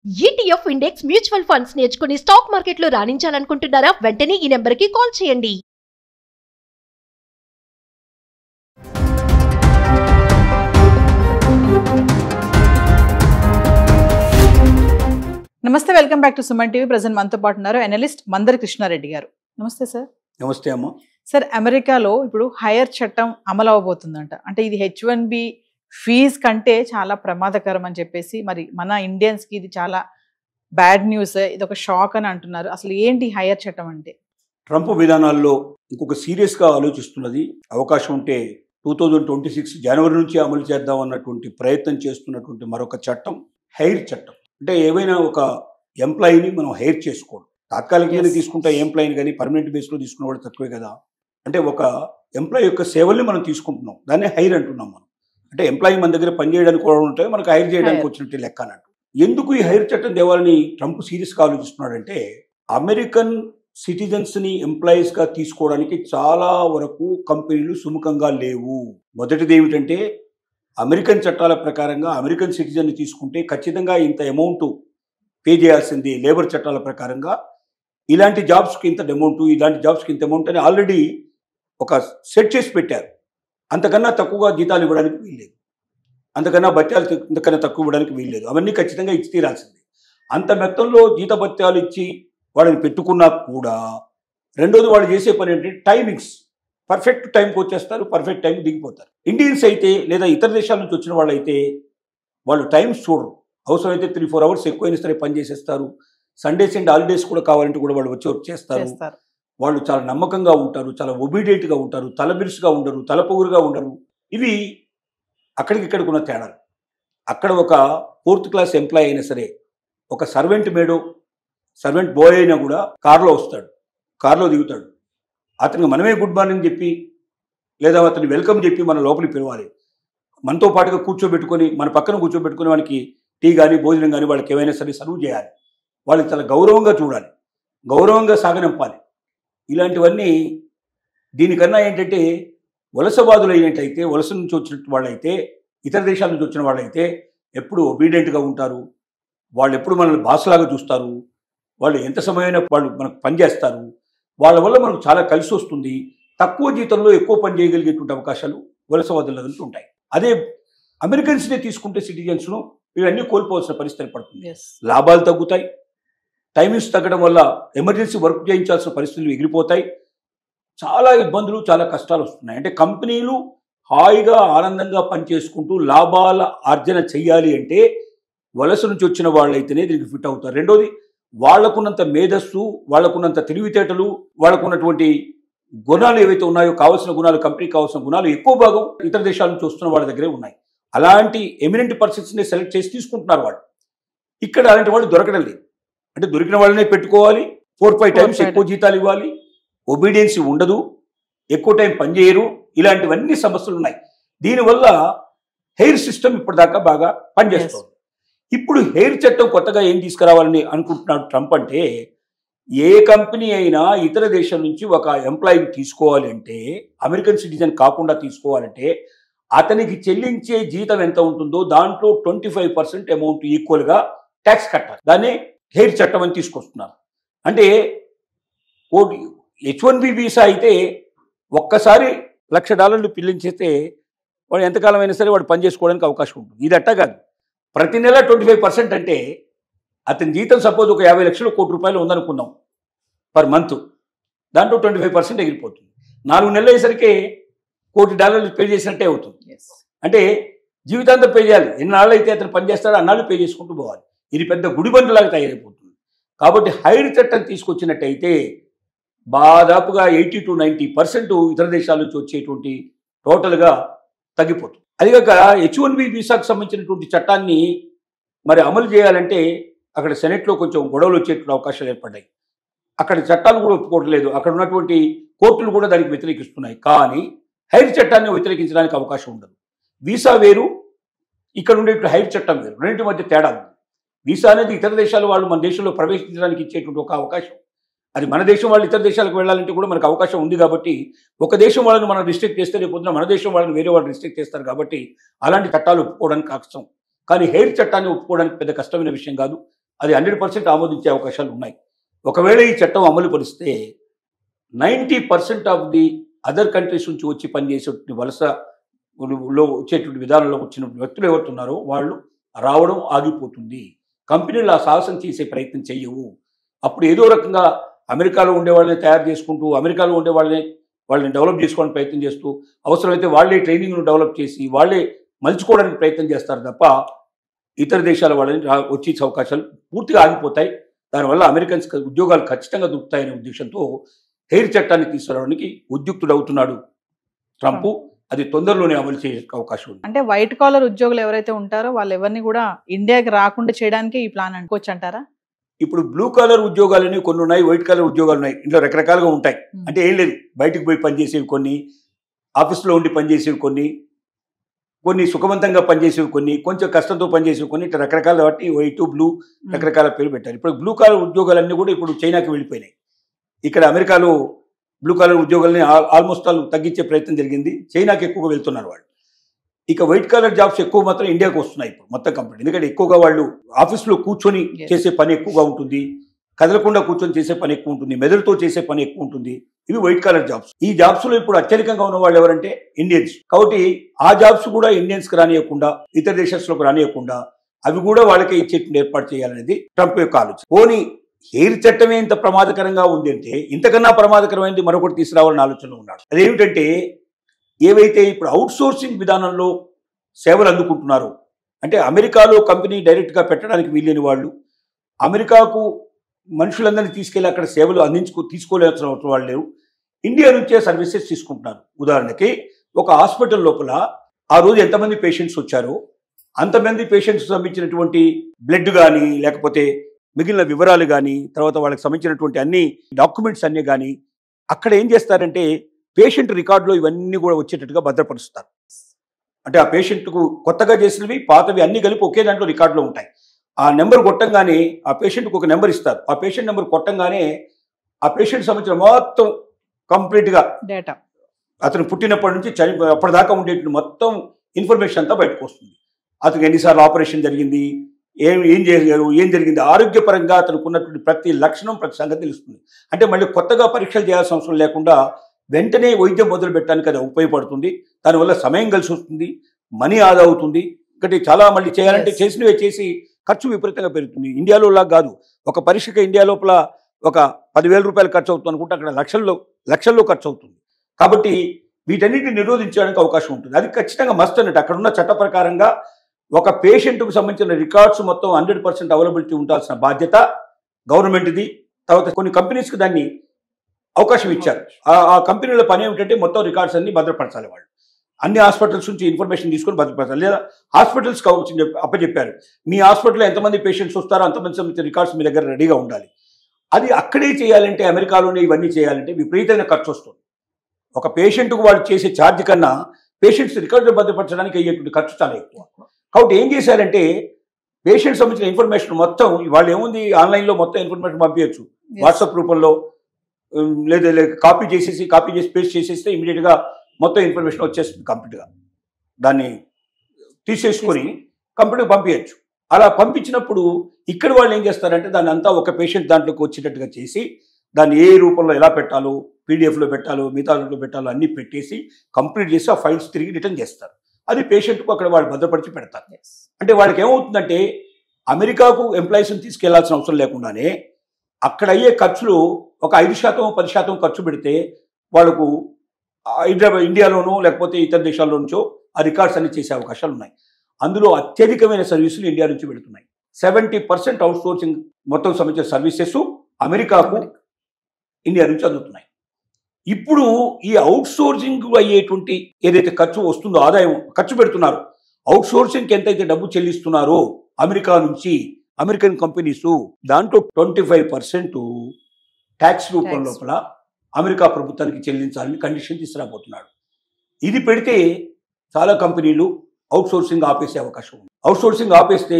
ETF index mutual funds నేర్చుకుని stock మార్కెట్లో రాణించాలనుకుంటున్నారా? వెంటనే ఈ నెంబర్కి కాల్ చేయండి. నమస్తే, welcome back to Suman TV. Present మనతో పాటు ఉన్నారు అనలిస్ట్ మందరి కృష్ణారెడ్డి గారు. నమస్తే సార్. నమస్తే అమ్మ. సార్, అమెరికాలో ఇప్పుడు హైర్ చట్టం అమలు అవబోతుందంట. అంటే ఇది H1B ఫీజ్ కంటే చాలా ప్రమాదకరం అని చెప్పేసి, మరి మన ఇండియన్స్కి ఇది చాలా బ్యాడ్ న్యూస్, ఇది ఒక షాక్ అని అంటున్నారు. అసలు ఏంటి హైర్ చట్టం అంటే? ట్రంప్ విధానాల్లో ఇంకొక సీరియస్గా ఆలోచిస్తున్నది. అవకాశం ఉంటే 2026 జనవరి నుంచి అమలు చేద్దాం అన్నటువంటి ప్రయత్నం చేస్తున్నటువంటి మరొక చట్టం హైర్ చట్టం. అంటే ఏవైనా ఒక ఎంప్లాయీని మనం హైర్ చేసుకోవడం, తాత్కాలికంగా తీసుకుంటే ఎంప్లాయీని, కానీ పర్మనెంట్ బేస్లో తీసుకున్న వాళ్ళు తక్కువే కదా. అంటే ఒక ఎంప్లాయీ యొక్క సేవల్ని మనం తీసుకుంటున్నాం, దాన్ని హైర్ అంటున్నాం మనం. అంటే ఎంప్లాయీ మన దగ్గర పనిచేయడానికి కూడా ఉంటే మనకు హైర్ చేయడానికి వచ్చినట్టు లెక్క అన్నట్టు. ఎందుకు ఈ హైర్ చట్టం తేవాలని ట్రంప్ సీరియస్గా ఆలోచిస్తున్నాడంటే, అమెరికన్ సిటిజన్స్ని ఎంప్లాయీస్గా తీసుకోవడానికి చాలా వరకు కంపెనీలు సుముఖంగా లేవు. మొదటిది ఏమిటంటే, అమెరికన్ చట్టాల ప్రకారంగా అమెరికన్ సిటిజన్ని తీసుకుంటే ఖచ్చితంగా ఇంత అమౌంట్ పే చేయాల్సింది. లేబర్ చట్టాల ప్రకారంగా ఇలాంటి జాబ్స్కి ఇంత అమౌంట్, ఇలాంటి జాబ్స్కి ఇంత అమౌంట్ అని ఆల్రెడీ ఒక సెట్ చేసి పెట్టారు. అంతకన్నా తక్కువగా జీతాలు ఇవ్వడానికి వీల్లేదు, అంతకన్నా భత్యాలు ఇంతకన్నా తక్కువ ఇవ్వడానికి వీల్లేదు. అవన్నీ ఖచ్చితంగా ఇచ్చి తీరాల్సింది. అంత మొత్తంలో జీత భత్యాలు ఇచ్చి వాళ్ళని పెట్టుకున్నా కూడా రెండోది వాళ్ళు చేసే పని ఏంటంటే టైమింగ్స్. పర్ఫెక్ట్ టైంకి వచ్చేస్తారు, పర్ఫెక్ట్ టైంకి దిగిపోతారు. ఇండియన్స్ అయితే లేదా ఇతర దేశాల నుంచి వచ్చిన వాళ్ళు అయితే వాళ్ళు టైమ్స్ చూడరు. అవసరమైతే 3-4 అవర్స్ ఎక్కువైనా సరే పని చేసేస్తారు. సండేస్ అండ్ హాలిడేస్ కూడా కావాలంటే కూడా వాళ్ళు వచ్చేస్తారు. వాళ్ళు చాలా నమ్మకంగా ఉంటారు, చాలా ఒబీడియంట్గా ఉంటారు, తలబిరుసుగా ఉండరు, తలపొగురుగా ఉండరు. ఇవి అక్కడికి ఇక్కడికి ఉన్న తేడాలు. అక్కడ ఒక 4th క్లాస్ ఎంప్లాయీ అయినా సరే, ఒక సర్వెంట్ మేడో సర్వెంట్ బాయ్ అయినా కూడా కారులో వస్తాడు, కారులో దిగుతాడు. అతనికి మనమే గుడ్ మార్నింగ్ చెప్పి లేదా అతన్ని వెల్కమ్ చెప్పి మన లోపలికి పిలవాలి. మనతో పాటుగా కూర్చోబెట్టుకొని, మన పక్కన కూర్చోబెట్టుకుని వాళ్ళకి టీ కానీ భోజనం కానీ వాళ్ళకి ఏమైనా సరే సర్వ్ చేయాలి. వాళ్ళకి చాలా గౌరవంగా చూడాలి, గౌరవంగా సాగనంపాలి. ఇలాంటివన్నీ దీనికన్నా ఏంటంటే, వలసవాదులు అయినట్టయితే, వలస నుంచి వచ్చిన వాళ్ళైతే, ఇతర దేశాల నుంచి వచ్చిన వాళ్ళైతే ఎప్పుడు ఒబీడియంట్గా ఉంటారు. వాళ్ళు ఎప్పుడు మనల్ని బాసలాగా చూస్తారు. వాళ్ళు ఎంత సమయమైనా వాళ్ళు మనకు పనిచేస్తారు. వాళ్ళ వల్ల మనకు చాలా కలిసి వస్తుంది. తక్కువ జీతంలో ఎక్కువ పని చేయగలిగేటువంటి అవకాశాలు వలసవాదుల దగ్గర ఉంటాయి. అదే అమెరికన్స్నే తీసుకుంటే సిటిజన్స్ను ఇవన్నీ కోల్పోవాల్సిన పరిస్థితి పడుతుంది. లాభాలు తగ్గుతాయి, టైమింగ్స్ తగ్గడం వల్ల ఎమర్జెన్సీ వర్క్ చేయించాల్సిన పరిస్థితులు ఎగిరిపోతాయి. చాలా ఇబ్బందులు, చాలా కష్టాలు వస్తున్నాయి. అంటే కంపెనీలు హాయిగా ఆనందంగా పనిచేసుకుంటూ లాభాల ఆర్జన చెయ్యాలి అంటే వలస నుంచి వచ్చిన వాళ్ళైతేనే దీనికి ఫిట్ అవుతారు. రెండోది, వాళ్లకున్నంత మేధస్సు, వాళ్లకున్నంత తెలివితేటలు, వాళ్లకున్నటువంటి గుణాలు ఏవైతే ఉన్నాయో, కావాల్సిన గుణాలు, కంపెనీకి కావాల్సిన గుణాలు ఎక్కువ భాగం ఇతర దేశాల నుంచి వస్తున్న వాళ్ళ దగ్గరే ఉన్నాయి. అలాంటి ఎమినెంట్ పర్సన్స్ని సెలెక్ట్ చేసి తీసుకుంటున్నారు వాళ్ళు. ఇక్కడ అలాంటి వాళ్ళు దొరకడం లేదు. అంటే దొరికిన వాళ్ళనే పెట్టుకోవాలి, 4-5 టైమ్స్ ఎక్కువ జీతాలు ఇవ్వాలి, ఒబీడియన్సీ ఉండదు, ఎక్కువ టైం పనిచేయరు. ఇలాంటివన్నీ సమస్యలు ఉన్నాయి. దీనివల్ల హెయిర్ సిస్టమ్ ఇప్పటిదాకా బాగా పనిచేస్తుంది. ఇప్పుడు హెయిర్ చట్టం కొత్తగా ఏం తీసుకురావాలని అనుకుంటున్నాడు ట్రంప్ అంటే, ఏ కంపెనీ అయినా ఇతర దేశం నుంచి ఒక ఎంప్లాయీని తీసుకోవాలి అంటే, అమెరికన్ సిటిజన్ కాకుండా తీసుకోవాలంటే, అతనికి చెల్లించే జీతం ఎంత ఉంటుందో దాంట్లో 25% అమౌంట్ ఈక్వల్గా ట్యాక్స్ కట్టాలి. దాన్ని హెయిర్ చట్టం అని తీసుకొస్తున్నారు. అంటే H1B వీసా అయితే ఒక్కసారి $1,00,000 పిల్లించేస్తే వాడు ఎంతకాలం అయినా సరే వాడు పనిచేసుకోవడానికి అవకాశం ఉంటుంది. ఇది అట్టా కాదు. ప్రతి నెల 25% అంటే అతని జీతం సపోజ్ ఒక 50 లక్షలు, ₹1,00,00,000 ఉందనుకుందాం పర్ మంత్. దాంట్లో 25% ఎగిరిపోతుంది. 4 నెలలు అయ్యేసరికి $1,00,00,000 పే చేసినట్టే అవుతుంది. అంటే జీవితాంతం పే చేయాలి. ఎన్నాళ్ళు అయితే అతను పనిచేస్తాడో అన్నాళ్ళు పే చేసుకుంటూ పోవాలి. ఇది పెద్ద గుడిబండలాగా తయారైపోతుంది. కాబట్టి హైర్ చట్టం తీసుకొచ్చినట్టయితే దాదాపుగా 80-90% ఇతర దేశాల నుంచి వచ్చేటువంటి టోటల్గా తగ్గిపోతుంది. అదిగాక H1B వీసాకు సంబంధించినటువంటి చట్టాన్ని మరి అమలు చేయాలంటే అక్కడ సెనెట్లో కొంచెం గొడవలు వచ్చేటువంటి అవకాశాలు ఏర్పడ్డాయి. అక్కడ చట్టాలు కూడా ఒప్పుకోవట్లేదు, అక్కడ ఉన్నటువంటి కోర్టులు కూడా దానికి వ్యతిరేకిస్తున్నాయి. కానీ హైర్ చట్టాన్ని వ్యతిరేకించడానికి అవకాశం ఉండదు. వీసా వేరు, ఇక్కడ ఉండే హైర్ చట్టం వేరు, రెండింటి మధ్య తేడా ఉంది. వీసా అనేది ఇతర దేశాల వాళ్ళు మన దేశంలో ప్రవేశించడానికి ఇచ్చేటువంటి ఒక అవకాశం. అది మన దేశం వాళ్ళు ఇతర దేశాలకు వెళ్ళాలంటే కూడా మనకు అవకాశం ఉంది. కాబట్టి ఒక దేశం వాళ్ళని మనం రిస్ట్రిక్ట్ చేస్తే రేపొద్దున మన దేశం వాళ్ళని వేరే వాళ్ళు రిస్ట్రిక్ట్ చేస్తారు. కాబట్టి అలాంటి చట్టాలు ఒప్పుకోవడానికి కష్టం. కానీ హెయిర్ చట్టాన్ని ఒప్పుకోవడానికి పెద్ద కష్టమైన విషయం కాదు. అది 100% ఆమోదించే అవకాశాలు ఉన్నాయి. ఒకవేళ ఈ చట్టం అమలు పరిస్తే 90% ఆఫ్ ది అదర్ కంట్రీస్ నుంచి వచ్చి పనిచేసేటువంటి వలసలో వచ్చేటువంటి విధానంలో వచ్చిన వ్యక్తులు ఎవరుతున్నారో వాళ్ళు రావడం ఆగిపోతుంది. కంపెనీలు ఆ సాహసం చేసే ప్రయత్నం చేయవు. అప్పుడు ఏదో రకంగా అమెరికాలో ఉండే వాళ్ళని తయారు చేసుకుంటూ, అమెరికాలో ఉండే వాళ్ళని డెవలప్ చేసుకోవడానికి ప్రయత్నం చేస్తూ, అవసరమైతే వాళ్ళే ట్రైనింగ్ను డెవలప్ చేసి వాళ్ళే మలుచుకోవడానికి ప్రయత్నం చేస్తారు తప్ప ఇతర దేశాల వాళ్ళని వచ్చే అవకాశాలు పూర్తిగా ఆగిపోతాయి. దానివల్ల అమెరికన్స్ ఉద్యోగాలు ఖచ్చితంగా దొరుకుతాయనే ఉద్దేశంతో హెయిర్ చట్టాన్ని తీసుకురావడానికి ఉద్యుక్తుడవుతున్నాడు ట్రంప్. అది తొందరలోనే అమలు చేసే అవకాశం ఉంది. అంటే వైట్ కాలర్ ఉద్యోగులు ఎవరైతే ఉంటారో వాళ్ళు ఎవరిని కూడా ఇండియాకి రాకుండా చేయడానికి ఈ ప్లాన్ అనుకోవచ్చు అంటారా? ఇప్పుడు బ్లూ కాలర్ ఉద్యోగాలని కొన్ని ఉన్నాయి, వైట్ కాలర్ ఉద్యోగాలు ఉన్నాయి. ఇంట్లో రకరకాలుగా ఉంటాయి. అంటే ఏం లేదు, బయటకు పోయి పనిచేసేవి కొన్ని, ఆఫీస్లో ఉండి పనిచేసేవి కొన్ని సుఖవంతంగా పనిచేసేవి కొన్ని, కొంచెం కష్టంతో పనిచేసేవి కొన్ని, ఇట్లా రకరకాల బట్టి వైట్ బ్లూ రకరకాల పేరు పెట్టారు. ఇప్పుడు బ్లూ కాలర్ ఉద్యోగాలన్నీ కూడా ఇప్పుడు చైనాకి వెళ్ళిపోయినాయి. ఇక్కడ అమెరికాలో బ్లూ కాలర్ ఉద్యోగాలని ఆల్మోస్ట్ ఆల్ తగ్గించే ప్రయత్నం జరిగింది. చైనాకి ఎక్కువగా వెళ్తున్నారు వాళ్ళు. ఇక వైట్ కాలర్ జాబ్స్ ఎక్కువ మాత్రం ఇండియాకు వస్తున్నాయి ఇప్పుడు మొత్తం కంపెనీ. ఎందుకంటే ఎక్కువగా వాళ్ళు ఆఫీస్లో కూర్చొని చేసే పని ఎక్కువగా ఉంటుంది, కదలకుండా కూర్చొని చేసే పని ఎక్కువ ఉంటుంది, మెదడుతో చేసే పని ఎక్కువ ఉంటుంది. ఇవి వైట్ కాలర్ జాబ్స్. ఈ జాబ్స్ లో ఇప్పుడు అత్యధికంగా ఉన్న వాళ్ళు ఎవరంటే ఇండియన్స్. కాబట్టి ఆ జాబ్స్ కూడా ఇండియన్స్ కి రానియకుండా, ఇతర దేశాలకు రానియకుండా అవి కూడా వాళ్ళకే ఇచ్చేటువంటి ఏర్పాటు చేయాలనేది ట్రంప్ యొక్క ఆలోచన. పోనీ హెయిర్ చట్టమే ఇంత ప్రమాదకరంగా ఉంది అంటే ఇంతకన్నా ప్రమాదకరమైనది మరొకటి తీసుకురావాలని ఆలోచనలో ఉన్నాడు. అదేమిటంటే ఏవైతే ఇప్పుడు అవుట్ సోర్సింగ్ విధానంలో సేవలు అందుకుంటున్నారో, అంటే అమెరికాలో కంపెనీ డైరెక్ట్గా పెట్టడానికి వీల్లేని వాళ్ళు అమెరికాకు మనుషులందరినీ తీసుకెళ్లి అక్కడ సేవలు తీసుకోలేసిన వాళ్ళు లేరు, ఇండియా నుంచే సర్వీసెస్ తీసుకుంటున్నారు. ఉదాహరణకి ఒక హాస్పిటల్ లోపల ఆ రోజు ఎంతమంది పేషెంట్స్ వచ్చారో అంతమంది పేషెంట్స్ సంబంధించినటువంటి బ్లడ్ కానీ, లేకపోతే మిగిలిన వివరాలు కానీ, తర్వాత వాళ్ళకి సంబంధించినటువంటి అన్ని డాక్యుమెంట్స్ అన్నీ కానీ అక్కడ ఏం చేస్తారంటే పేషెంట్ రికార్డులో ఇవన్నీ కూడా వచ్చేటట్టుగా భద్రపరుస్తారు. అంటే ఆ పేషెంట్కు కొత్తగా చేసినవి పాతవి అన్ని కలిపి ఒకే దాంట్లో రికార్డులో ఉంటాయి. ఆ నెంబర్ కొట్టంగానే ఆ పేషెంట్కి ఒక నెంబర్ ఇస్తారు. ఆ పేషెంట్ నెంబర్ కొట్టంగానే ఆ పేషెంట్ సంబంధించిన మొత్తం కంప్లీట్గా డేటా, అతను పుట్టినప్పటి నుంచి అప్పటిదాకా ఉండేటువంటి మొత్తం ఇన్ఫర్మేషన్ అంతా బయటకు వస్తుంది. అతనికి ఎన్నిసార్లు ఆపరేషన్ జరిగింది, ఏం చేశారు, ఏం జరిగింది, ఆరోగ్యపరంగా అతనికి ఉన్నటువంటి ప్రతి లక్షణం, ప్రతి సంగతి తెలుస్తుంది. అంటే మళ్ళీ కొత్తగా పరీక్షలు చేయాల్సిన అవసరం లేకుండా వెంటనే వైద్యం మొదలు పెట్టడానికి అది ఉపయోగపడుతుంది. దానివల్ల సమయం కలిసి వస్తుంది, మనీ ఆదా అవుతుంది. ఇంకటి చాలా మళ్ళీ చేయాలంటే చేసినవే చేసి ఖర్చు విపరీతంగా పెరుగుతుంది. ఇండియాలో లాగా కాదు, ఒక పరీక్షకి ఇండియా లోపల ఒక 10,000 రూపాయలు ఖర్చు అవుతుంది అనుకుంటే అక్కడ లక్షల్లో ఖర్చు అవుతుంది. కాబట్టి వీటన్నిటిని నిరోధించడానికి అవకాశం ఉంటుంది. అది ఖచ్చితంగా మస్ట్ అన్నట్టు. అక్కడ ఉన్న చట్ట ప్రకారంగా ఒక పేషెంట్కు సంబంధించిన రికార్డ్స్ మొత్తం 100% అవైలబిలిటీ ఉండాల్సిన బాధ్యత గవర్నమెంట్ది. తర్వాత కొన్ని కంపెనీస్కి దాన్ని అవకాశం ఇచ్చారు. ఆ కంపెనీల పని ఏమిటంటే మొత్తం రికార్డ్స్ అన్ని భద్రపరచాలి. వాళ్ళు అన్ని హాస్పిటల్స్ నుంచి ఇన్ఫర్మేషన్ తీసుకొని భద్రపరచాలి. లేదా హాస్పిటల్స్కి అప్పచెప్పారు, మీ హాస్పిటల్లో ఎంతమంది పేషెంట్స్ వస్తారో అంతమంది సంబంధించిన రికార్డ్స్ మీ దగ్గర రెడీగా ఉండాలి. అది అక్కడే చేయాలంటే, అమెరికాలోనే ఇవన్నీ చేయాలంటే విపరీతమైన ఖర్చు వస్తుంది. ఒక పేషెంట్కు వాళ్ళు చేసే ఛార్జ్ కన్నా పేషెంట్స్ రికార్డులు భద్రపరచడానికి అయ్యేటువంటి ఖర్చు చాలా ఎక్కువ. కాబట్టి ఏం చేశారంటే పేషెంట్ సంబంధించిన ఇన్ఫర్మేషన్ మొత్తం వాళ్ళు ఏముంది ఆన్లైన్లో మొత్తం ఇన్ఫర్మేషన్ పంపించచ్చు, వాట్సాప్ రూపంలో, లేదా కాపీ చేసి పేస్ట్ చేసేస్తే ఇమీడియట్గా మొత్తం ఇన్ఫర్మేషన్ వచ్చేస్తుంది కంప్లీట్గా. దాన్ని తీసేసుకొని కంప్యూటర్కి పంపించచ్చు. అలా పంపించినప్పుడు ఇక్కడ వాళ్ళు ఏం చేస్తారంటే దాన్ని అంతా ఒక పేషెంట్ దాంట్లోకి వచ్చేటట్టుగా చేసి దాన్ని ఏ రూపంలో ఎలా పెట్టాలో, పీడిఎఫ్లో పెట్టాలో, మిగతా దాంట్లో పెట్టాలో అన్నీ పెట్టేసి కంప్లీట్ చేసి ఆ ఫైల్స్ తిరిగి రిటర్న్ చేస్తారు. అది పేషెంట్కు అక్కడ వాళ్ళు భద్రపరిచి పెడతారు. అంటే వాళ్ళకి ఏమవుతుందంటే అమెరికాకు ఎంప్లాయీస్ని తీసుకెళ్లాల్సిన అవసరం లేకుండానే అక్కడ అయ్యే ఖర్చులు ఒక 5%, 10% ఖర్చు పెడితే వాళ్ళకు ఇండియాలోనో లేకపోతే ఇతర దేశాల నుంచో ఆ రికార్డ్స్ అన్ని చేసే అవకాశాలు ఉన్నాయి. అందులో అత్యధికమైన సర్వీసులు ఇండియా నుంచి పెడుతున్నాయి. 70% అవుట్ సోర్సింగ్ మొత్తం సంబంధించిన సర్వీసెస్ అమెరికాకు ఇండియా నుంచి అందుతున్నాయి. ఇప్పుడు ఈ అవుట్ సోర్సింగ్ అయ్యేటువంటి ఏదైతే ఖర్చు వస్తుందో, ఆదాయం ఖర్చు పెడుతున్నారో, అవుట్ సోర్సింగ్కి ఎంతైతే డబ్బు చెల్లిస్తున్నారో అమెరికా నుంచి అమెరికన్ కంపెనీస్, దాంట్లో 25% ట్యాక్స్ రూపం లోపల అమెరికా ప్రభుత్వానికి చెల్లించాలని కండిషన్ తీసుకురాబోతున్నాడు. ఇది పెడితే చాలా కంపెనీలు అవుట్ సోర్సింగ్ ఆపేసే అవకాశం ఉంది. అవుట్ సోర్సింగ్ ఆపేస్తే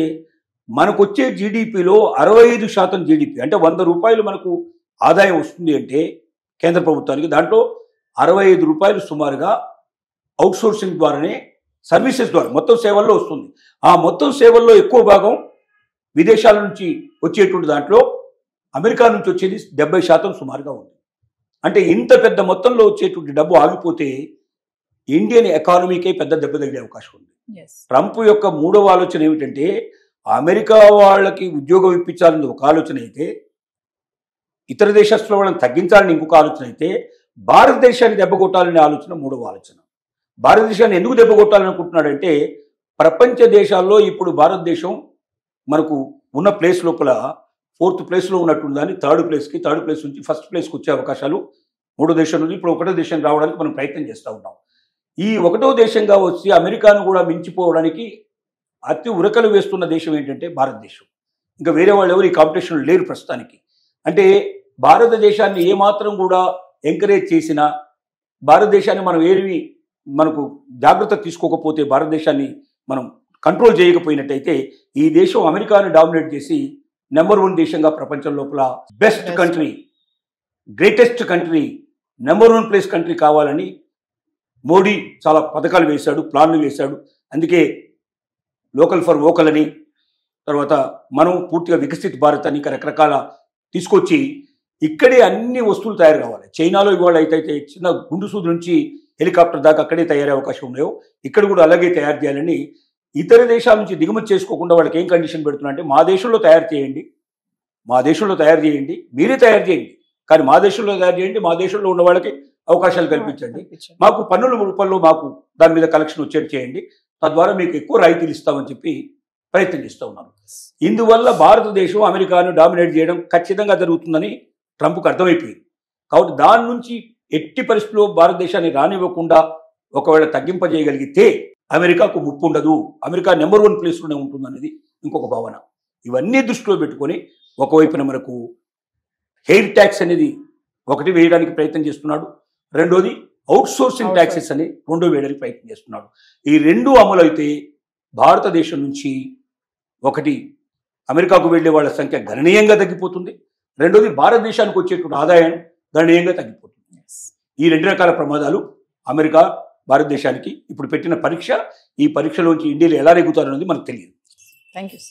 మనకు వచ్చే జీడిపిలో 65% జీడిపి, అంటే 100 రూపాయలు మనకు ఆదాయం వస్తుంది అంటే కేంద్ర ప్రభుత్వానికి, దాంట్లో 65 రూపాయలు సుమారుగా అవుట్ సోర్సింగ్ ద్వారానే, సర్వీసెస్ ద్వారా, మొత్తం సేవల్లో వస్తుంది. ఆ మొత్తం సేవల్లో ఎక్కువ భాగం విదేశాల నుంచి వచ్చేటువంటి దాంట్లో అమెరికా నుంచి వచ్చేది 70% సుమారుగా ఉంది. అంటే ఇంత పెద్ద మొత్తంలో వచ్చేటువంటి డబ్బు ఆగిపోతే ఇండియన్ ఎకానమీకే పెద్ద దెబ్బ తగిలే అవకాశం ఉంది. ట్రంప్ యొక్క మూడవ ఆలోచన ఏమిటంటే అమెరికా వాళ్ళకి ఉద్యోగం ఇప్పించాలని ఒక ఆలోచన అయితే, ఇతర దేశస్తుల వాళ్ళని తగ్గించాలని ఇంకొక ఆలోచన అయితే, భారతదేశాన్ని దెబ్బ కొట్టాలనే ఆలోచన మూడవ ఆలోచన. భారతదేశాన్ని ఎందుకు దెబ్బ కొట్టాలనుకుంటున్నాడంటే ప్రపంచ దేశాల్లో ఇప్పుడు భారతదేశం మనకు ఉన్న ప్లేస్ లోపల 4th ప్లేస్లో ఉన్నటువంటి దాన్ని 3rd ప్లేస్ నుంచి 1st ప్లేస్కి వచ్చే అవకాశాలు మూడో దేశం నుంచి ఇప్పుడు 1వ దేశం రావడానికి మనం ప్రయత్నం చేస్తూ ఉన్నాం. ఈ 1వ దేశంగా వచ్చి అమెరికాను కూడా మించిపోవడానికి అతి ఉరకలు వేస్తున్న దేశం ఏంటంటే భారతదేశం. ఇంకా వేరే వాళ్ళు ఎవరు ఈ కాంపిటీషన్ లేరు ప్రస్తుతానికి. అంటే భారతదేశాన్ని ఏమాత్రం కూడా ఎంకరేజ్ చేసినా, భారతదేశాన్ని మనం ఏవి మనకు జాగ్రత్త తీసుకోకపోతే, భారతదేశాన్ని మనం కంట్రోల్ చేయకపోయినట్టయితే ఈ దేశం అమెరికాను డామినేట్ చేసి నెంబర్ 1 దేశంగా ప్రపంచం లోపల best country, greatest country, number 1 place country కావాలని మోడీ చాలా పథకాలు వేశాడు, ప్లాన్లు వేశాడు. అందుకే లోకల్ ఫర్ వోకల్ అని, తర్వాత మనం పూర్తిగా వికసిత్ భారత్ అని రకరకాల తీసుకొచ్చి ఇక్కడే అన్ని వస్తువులు తయారు కావాలి. చైనాలో ఇవాళ అయితే చిన్న గుండు సూదు నుంచి హెలికాప్టర్ దాకా అక్కడే తయారయ్యే అవకాశం ఉన్నాయో ఇక్కడ కూడా అలాగే తయారు చేయాలని ఇతర దేశాల నుంచి దిగుమతి చేసుకోకుండా వాళ్ళకి ఏం కండిషన్ పెడుతున్నా అంటే మా దేశంలో తయారు చేయండి, మీరే తయారు చేయండి, కానీ మా దేశంలో తయారు చేయండి, మా దేశంలో ఉన్న వాళ్ళకి అవకాశాలు కల్పించండి, మాకు పన్నుల రూపంలో మాకు దాని మీద కలెక్షన్ వచ్చేది చేయండి, తద్వారా మీకు ఎక్కువ రాయితీలు ఇస్తామని చెప్పి ప్రయత్నం చేస్తూ ఉన్నారు. ఇందువల్ల భారతదేశం అమెరికాను డామినేట్ చేయడం ఖచ్చితంగా జరుగుతుందని ట్రంప్కు అర్థమైపోయింది. కాబట్టి దాని నుంచి ఎట్టి పరిస్థితుల్లో భారతదేశాన్ని రానివ్వకుండా ఒకవేళ తగ్గింపజేయగలిగితే అమెరికాకు ముప్పు ఉండదు, అమెరికా నెంబర్ 1 ప్లేస్లోనే ఉంటుందనేది ఇంకొక భావన. ఇవన్నీ దృష్టిలో పెట్టుకొని ఒకవైపున మనకు హెయిర్ ట్యాక్స్ అనేది ఒకటి వేయడానికి ప్రయత్నం చేస్తున్నాడు, రెండోది అవుట్సోర్సింగ్ ట్యాక్సెస్ అని 2 వేయడానికి ప్రయత్నం చేస్తున్నాడు. ఈ 2 అమలు అయితే భారతదేశం నుంచి ఒకటి అమెరికాకు వెళ్ళే వాళ్ళ సంఖ్య గణనీయంగా తగ్గిపోతుంది, రెండోది భారతదేశానికి వచ్చేటువంటి ఆదాయం గణనీయంగా తగ్గిపోతుంది. ఈ 2 రకాల ప్రమాదాలు అమెరికా భారతదేశానికి ఇప్పుడు పెట్టిన పరీక్ష. ఈ పరీక్షలోంచి ఇండియాలో ఎలా నెగ్గుతారనేది మనకు తెలియదు. Thank you.